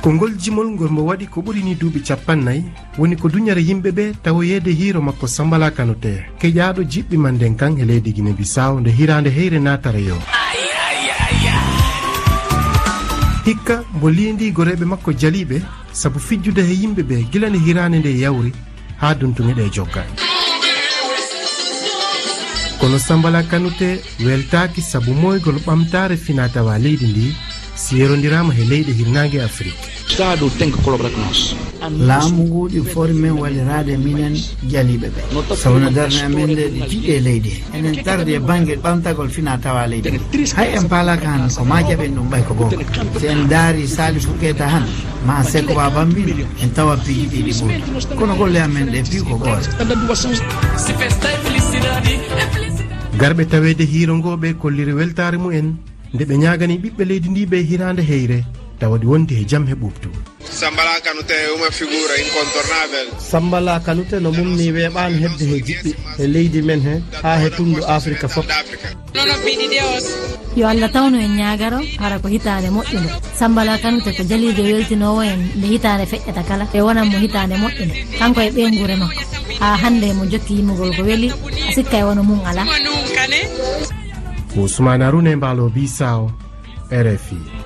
Kongol jimol ngol mo waɗi ko ɓuri ni duuɓi 40 woni ko duñare yimɓe ɓe tawoyeede hiiro makko Sambala Kanuté keƴaaɗo jiɓɓi Mandeŋkan e leydi Guinee-Bissau nde hitaande heyre naatare yo. Hikka mbo liindi goreɓe makko jaliɓe sabu fijjude he yimɓe ɓe gila nde hiraande nde yawri haa duntuŋe ɗe jogga. Kono Sambala Kanuté weltaaki sabu moygol ɓamtaare finaa-tawaa leydi ndi si yerondirama he leyɗe hirnaange Afrique. laamu ngu ɗi fori men walliraade minen jaliɓe ɓe sawno darne amen nde ɗi jiɗe leydi enen tarde banggue ɓamtagol finaa-tawaa leydi hay en paalaka han ko ma jaɓen ɗum ɓay ko goonga si en daari Salifou Keita han ma Seko Ba Bambino en tawa piiji ɗiɗi ɓurɗo kono golle amen ɗe pi ko gooto. garɓe taweede hiiro ngo ɓe kolliri weltaare mumen nde ɓe ñaagani ɓiɓɓe leydi ndi ɓe hiraande heyre tawa ɗi wonti he jam he ɓuɓtu. Sambala Kanuté uma figure incontournable. Sambala Kanuté no mumni weeɓaani heɓde he jiɓɓi e leydi men he haa he tundu Afrique fof. yo Allah tawno en ñaagaro hara ko hitaande moƴƴude. Sambala Kanuté ko jaliijo weltinoowo en nde hitaande feƴƴata kala e wonan mo hitaande moƴƴude kanko e ɓeengure makko haa hannde mo jokki yimmugol ko weli a sikka e wono mum alaa. Ousmane Aroune Mbalo Bisaawo, RFI.